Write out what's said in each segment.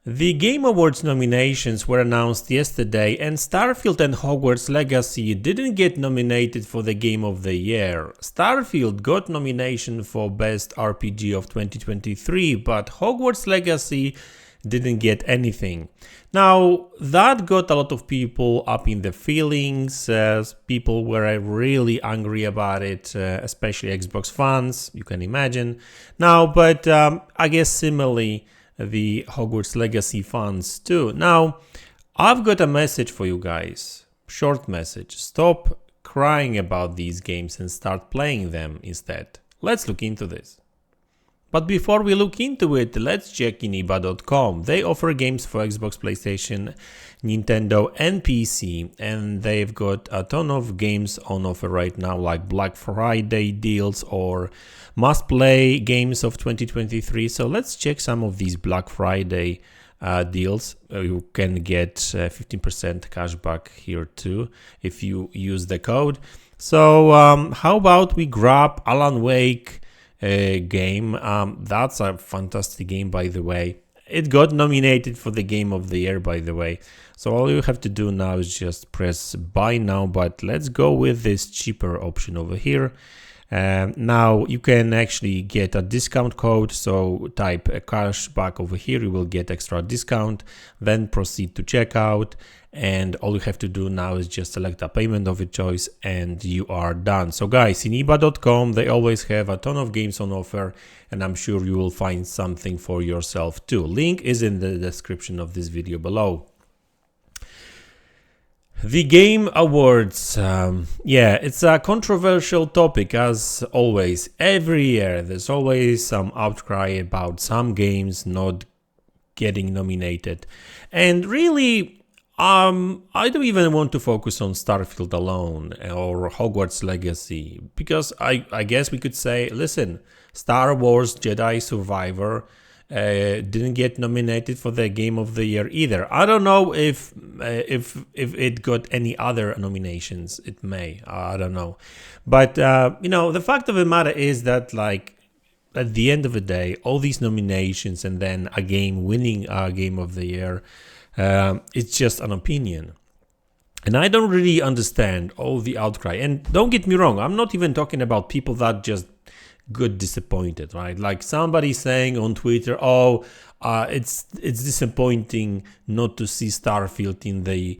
The Game Awards nominations were announced yesterday, and Starfield and Hogwarts Legacy didn't get nominated for the Game of the Year. Starfield got nomination for Best RPG of 2023, but Hogwarts Legacy didn't get anything. Now, that got a lot of people up in the feelings. People were really angry about it, especially Xbox fans, you can imagine. Now, but I guess similarly, the Hogwarts Legacy fans too. Now, I've got a message for you guys. Short message. Stop crying about these games and start playing them instead. Let's look into this. But before we look into it, let's check iniba.com. They offer games for Xbox, PlayStation, Nintendo and PC, and they've got a ton of games on offer right now, like Black Friday deals or must-play games of 2023. So let's check some of these Black Friday deals. You can get 15% cashback here too if you use the code. So how about we grab Alan Wake game? That's a fantastic game, by the way. It got nominated for the Game of the Year, by the way. So all you have to do now is just press buy now, but let's go with this cheaper option over here. Now you can actually get a discount code, so type a cashback over here, you will get extra discount, then proceed to checkout, and all you have to do now is just select a payment of your choice and you are done. So guys, iniba.com, they always have a ton of games on offer, and I'm sure you will find something for yourself too. Link is in the description of this video below. The Game Awards, it's a controversial topic as always. Every year there's always some outcry about some games not getting nominated. And really, I don't even want to focus on Starfield alone or Hogwarts Legacy, because I guess we could say, listen, Star Wars Jedi Survivor didn't get nominated for the Game of the Year either. I don't know if it got any other nominations. It may, I don't know. But the fact of the matter is that, like, at the end of the day, all these nominations and then a game winning a Game of the Year, it's just an opinion. And I don't really understand all the outcry. And don't get me wrong, I'm not even talking about people that just got disappointed, right? Like somebody saying on Twitter, it's disappointing not to see Starfield in the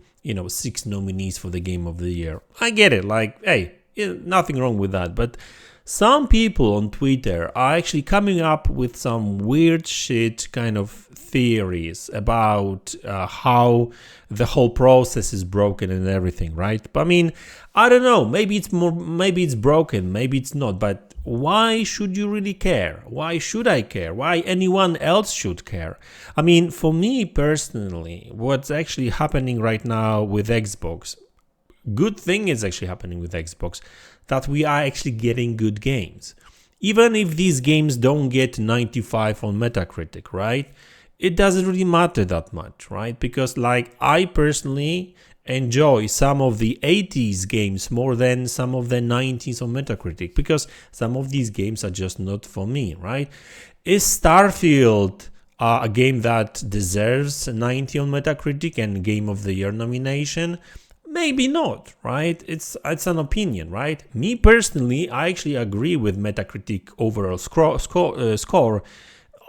6 nominees for the Game of the Year. I get it, like, hey, nothing wrong with that. But some people on Twitter are actually coming up with some weird shit kind of theories about how the whole process is broken and everything, right? But I mean, I don't know, maybe it's broken, maybe it's not, but why should you really care? Why should I care? Why anyone else should care? I mean, for me personally, what's actually happening right now with Xbox, good thing is actually happening with Xbox, that we are actually getting good games. Even if these games don't get 95 on Metacritic, right? It doesn't really matter that much, right? Because like I personally enjoy some of the 80s games more than some of the 90s on Metacritic, because some of these games are just not for me, right? Is Starfield a game that deserves 90 on Metacritic and Game of the Year nomination? Maybe not, right? It's an opinion, right? Me personally, I actually agree with Metacritic overall score.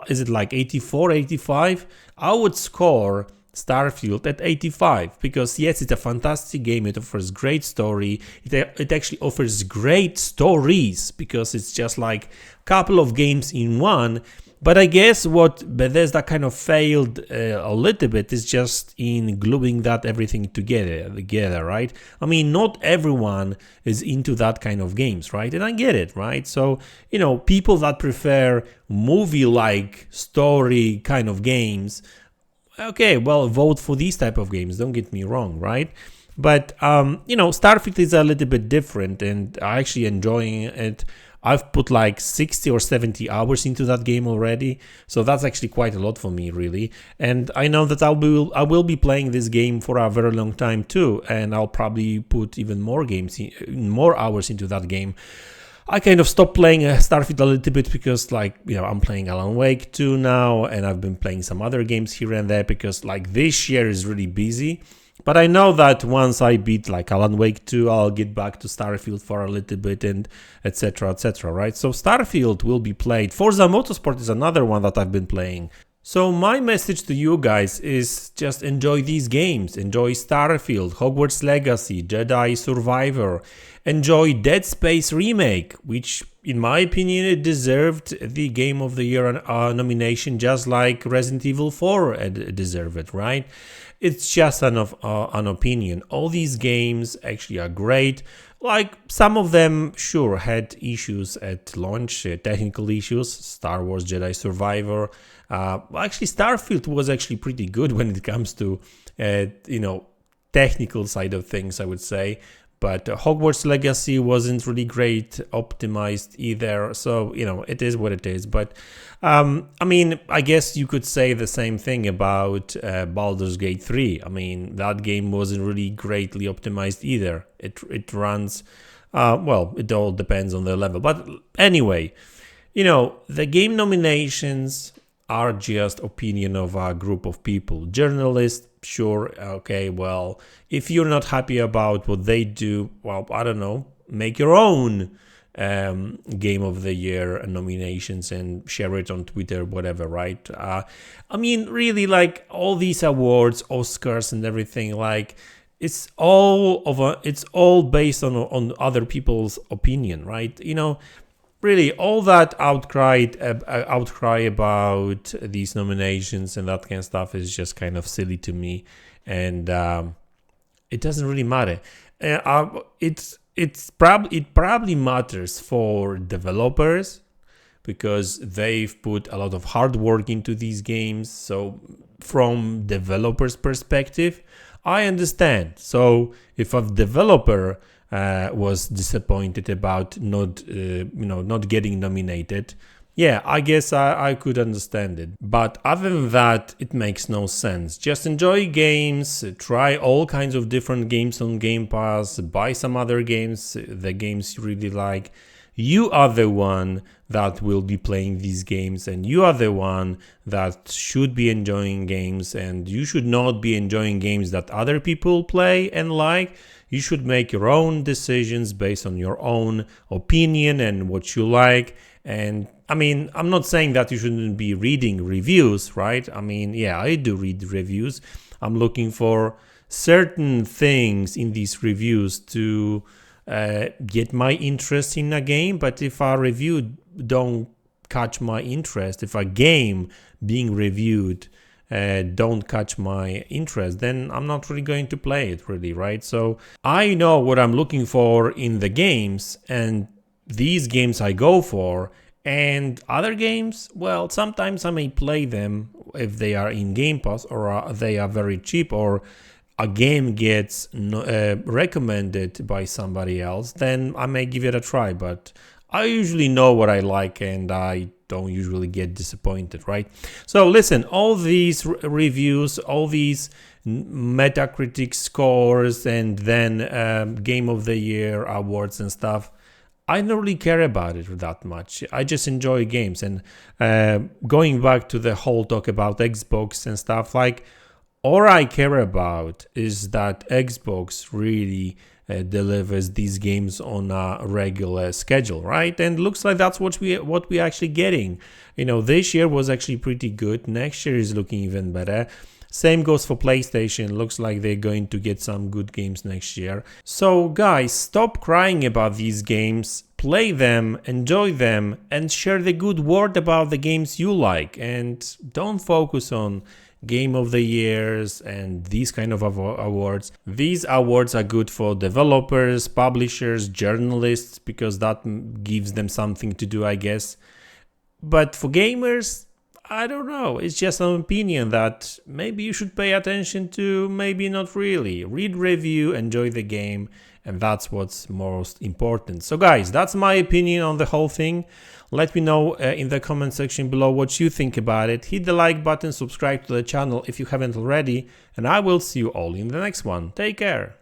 Is it like 84, 85? I would score Starfield at 85, because yes, it's a fantastic game, it offers great story, it actually offers great stories, because it's just like a couple of games in one. But I guess what Bethesda kind of failed a little bit is just in gluing that everything together, right? I mean, not everyone is into that kind of games, right? And I get it, right? So, people that prefer movie-like story kind of games, okay, well, vote for these type of games, don't get me wrong, right? But, Starfield is a little bit different, and I'm actually enjoying it. I've put like 60 or 70 hours into that game already, so that's actually quite a lot for me, really. And I know that I will be playing this game for a very long time too, and I'll probably put even more hours into that game. I kind of stopped playing Starfield a little bit because, like, you know, I'm playing Alan Wake 2 now, and I've been playing some other games here and there because, like, this year is really busy. But I know that once I beat, like, Alan Wake 2, I'll get back to Starfield for a little bit and etc, right? So Starfield will be played. Forza Motorsport is another one that I've been playing. So my message to you guys is just enjoy these games. Enjoy Starfield, Hogwarts Legacy, Jedi Survivor. Enjoy Dead Space Remake, which in my opinion it deserved the Game of the Year nomination, just like Resident Evil 4 deserved it, right? It's just an opinion. All these games actually are great. Like, some of them, sure, had issues at launch, technical issues. Star Wars Jedi Survivor. Actually, Starfield was actually pretty good when it comes to, you know, technical side of things, I would say. But Hogwarts Legacy wasn't really great optimized either. So, you know, it is what it is. But, I mean, I guess you could say the same thing about Baldur's Gate 3. I mean, that game wasn't really greatly optimized either. It runs, well, it all depends on the level. But anyway, you know, the game nominations are just opinion of a group of people. Journalists, sure, okay, well, if you're not happy about what they do, well, I don't know, make your own Game of the Year nominations and share it on Twitter, whatever, right? I mean, really, like, all these awards, Oscars and everything, like, it's all based on other people's opinion, right? You know, really, all that outcry about these nominations and that kind of stuff is just kind of silly to me, and it doesn't really matter. It probably matters for developers because they've put a lot of hard work into these games. So from developers' perspective, I understand. So if a developer was disappointed about not getting nominated, yeah, I guess I could understand it. But other than that, it makes no sense. Just enjoy games, try all kinds of different games on Game Pass, buy some other games, the games you really like. You are the one that will be playing these games, and you are the one that should be enjoying games, and you should not be enjoying games that other people play and like. You should make your own decisions based on your own opinion and what you like. And I mean, I'm not saying that you shouldn't be reading reviews, right? I mean, yeah, I do read reviews. I'm looking for certain things in these reviews to get my interest in a game. But if a review don't catch my interest, if a game being reviewed don't catch my interest, then I'm not really going to play it, really, right? So I know what I'm looking for in the games, and these games I go for. And other games, well, sometimes I may play them if they are in Game Pass, or they are very cheap, or a game gets recommended by somebody else, then I may give it a try. But I usually know what I like, and I don't usually get disappointed, right? So listen, all these reviews, all these Metacritic scores, and then Game of the Year awards and stuff, I don't really care about it that much. I just enjoy games. And going back to the whole talk about Xbox and stuff, like, all I care about is that Xbox really delivers these games on a regular schedule, right? And looks like that's what we actually getting. You know, this year was actually pretty good. Next year is looking even better. Same goes for PlayStation. Looks like they're going to get some good games next year. So guys, stop crying about these games. Play them, enjoy them, and share the good word about the games you like. And don't focus on Game of the Years and these kind of awards. These awards are good for developers, publishers, journalists, because that gives them something to do, I guess. But for gamers, I don't know. It's just an opinion that maybe you should pay attention to, maybe not really. Read review, enjoy the game, and that's what's most important. So guys, that's my opinion on the whole thing. Let me know in the comment section below what you think about it. Hit the like button, subscribe to the channel if you haven't already, and I will see you all in the next one. Take care.